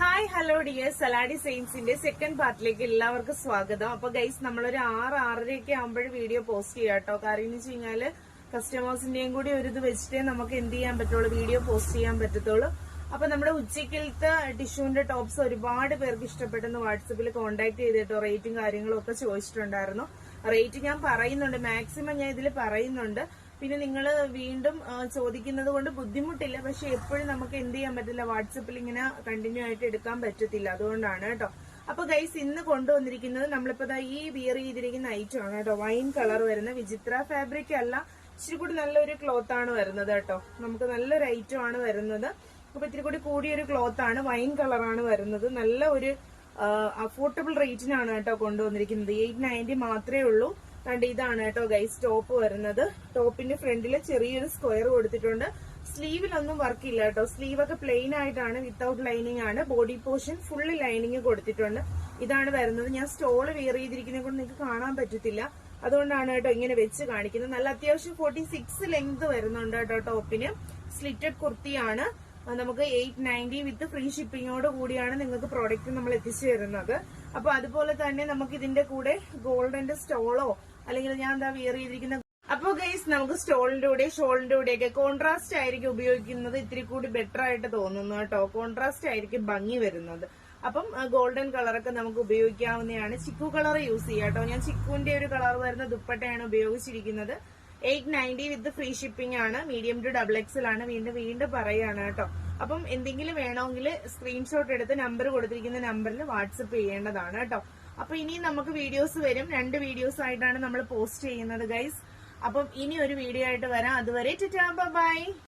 Hi hello dear സലാഡി സെയിൻസിന്റെ second പാർട്ടിലേക്ക് എല്ലാവർക്കും സ്വാഗതം. അപ്പൊ ഗൈസ് നമ്മളൊരു 6-6:30 ആകുമ്പോൾ വീഡിയോ പോസ്റ്റ് ചെയ്യാം കേട്ടോ. കാര്യം എന്ന് വെച്ച് കഴിഞ്ഞാല് കസ്റ്റമേഴ്സിന്റെയും കൂടി ഒരു ഇത് വെച്ചിട്ടേ നമുക്ക് എന്ത് ചെയ്യാൻ പറ്റുള്ളൂ, വീഡിയോ പോസ്റ്റ് ചെയ്യാൻ പറ്റത്തുള്ളൂ. അപ്പൊ നമ്മുടെ ഉച്ചക്കലത്തെ ടിഷ്യൂന്റെ ടോപ്സ് ഒരുപാട് പേർക്ക് ഇഷ്ടപ്പെട്ടെന്ന് വാട്സപ്പിൽ കോൺടാക്ട് ചെയ്തിട്ടോ റേറ്റും കാര്യങ്ങളും ഒക്കെ ചോദിച്ചിട്ടുണ്ടായിരുന്നു. റേറ്റ് ഞാൻ പറയുന്നുണ്ട്, മാക്സിമം ഞാൻ ഇതിൽ പറയുന്നുണ്ട്. പിന്നെ നിങ്ങൾ വീണ്ടും ചോദിക്കുന്നത് കൊണ്ട് ബുദ്ധിമുട്ടില്ല, പക്ഷെ എപ്പോഴും നമുക്ക് എന്ത് ചെയ്യാൻ പറ്റില്ല, വാട്സപ്പിൽ ഇങ്ങനെ കണ്ടിന്യൂ ആയിട്ട് എടുക്കാൻ പറ്റത്തില്ല, അതുകൊണ്ടാണ് കേട്ടോ. അപ്പൊ ഗൈസ് ഇന്ന് കൊണ്ടുവന്നിരിക്കുന്നത് നമ്മളിപ്പോ ഈ വിയർ ചെയ്തിരിക്കുന്ന ഐറ്റം ആണ് കേട്ടോ. വൈൻ കളർ വരുന്ന വിചിത്ര ഫാബ്രിക് അല്ല, ഇച്ചിരി കൂടി നല്ലൊരു ക്ലോത്ത് ആണ് വരുന്നത് കേട്ടോ. നമുക്ക് നല്ലൊരു ഐറ്റം ആണ് വരുന്നത്. അപ്പൊ ഇത്തിരി കൂടി കൂടിയൊരു ക്ലോത്ത് ആണ്, വൈൻ കളറാണ് വരുന്നത്. നല്ല ഒരു അഫോർഡബിൾ റേറ്റിനാണ് കേട്ടോ കൊണ്ടുവന്നിരിക്കുന്നത്. 890 മാത്രമേ ഉള്ളൂ. കണ്ട് ഇതാണ് കേട്ടോ ഗൈസ് ടോപ്പ് വരുന്നത്. ടോപ്പിന്റെ ഫ്രണ്ടില് ചെറിയൊരു സ്ക്വയർ കൊടുത്തിട്ടുണ്ട്. സ്ലീവിലൊന്നും വർക്ക് ഇല്ല കേട്ടോ. സ്ലീവ് ഒക്കെ പ്ലെയിൻ ആയിട്ടാണ്, വിത്തൌട്ട് ലൈനിങ് ആണ്. ബോഡി പോർഷൻ ഫുള്ള് ലൈനിങ് കൊടുത്തിട്ടുണ്ട്. ഇതാണ് വരുന്നത്. ഞാൻ സ്റ്റോള് വെയർ ചെയ്തിരിക്കുന്നത് കൊണ്ട് നിങ്ങൾക്ക് കാണാൻ പറ്റത്തില്ല, അതുകൊണ്ടാണ് കേട്ടോ ഇങ്ങനെ വെച്ച് കാണിക്കുന്നത്. നല്ല അത്യാവശ്യം 46 ലെങ്ത് വരുന്നുണ്ട് കേട്ടോ ടോപ്പിന്. സ്ലിറ്റഡ് കുർത്തിയാണ്. നമുക്ക് 890 വിത്ത് ഫ്രീ ഷിപ്പിങ്ങോട് കൂടിയാണ് നിങ്ങൾക്ക് പ്രോഡക്റ്റ് നമ്മൾ എത്തിച്ചു തരുന്നത്. അപ്പൊ അതുപോലെ തന്നെ നമുക്ക് ഇതിന്റെ കൂടെ ഗോൾഡന്റെ സ്റ്റോളോ അല്ലെങ്കിൽ ഞാൻ എന്താ വിയർ ചെയ്തിരിക്കുന്ന. അപ്പൊ ഗൈസ് നമുക്ക് സ്റ്റോളിന്റെ കൂടെ ഷോളിന്റെ കൂടെയൊക്കെ കോൺട്രാസ്റ്റ് ആയിരിക്കും ഉപയോഗിക്കുന്നത്, ഇത്തിരി കൂടി ബെറ്റർ ആയിട്ട് തോന്നുന്നു കേട്ടോ. കോൺട്രാസ്റ്റ് ആയിരിക്കും ഭംഗി വരുന്നത്. അപ്പം ഗോൾഡൻ കളറൊക്കെ നമുക്ക് ഉപയോഗിക്കാവുന്നതാണ്. ചിക്കു കളർ യൂസ് ചെയ്യാം കേട്ടോ. ഞാൻ ചിക്കുവിന്റെ ഒരു കളർ വരുന്ന ദുപ്പട്ടയാണ് ഉപയോഗിച്ചിരിക്കുന്നത്. 890 വിത്ത് ഫ്രീ ഷിപ്പിംഗ് ആണ്. മീഡിയം ടു XXL ആണ്. വീണ്ടും പറയാണ് കേട്ടോ. അപ്പം എന്തെങ്കിലും വേണമെങ്കിൽ സ്ക്രീൻഷോട്ട് എടുത്ത് നമ്പർ കൊടുത്തിരിക്കുന്ന നമ്പറിൽ വാട്സപ്പ് ചെയ്യേണ്ടതാണ് കേട്ടോ. അപ്പൊ ഇനി നമുക്ക് വീഡിയോസ് വരും. 2 വീഡിയോസ് ആയിട്ടാണ് നമ്മൾ പോസ്റ്റ് ചെയ്യുന്നത് ഗൈസ്. അപ്പം ഇനി ഒരു വീഡിയോ ആയിട്ട് വരാം. അതുവരെ ടാറ്റാ ബൈ.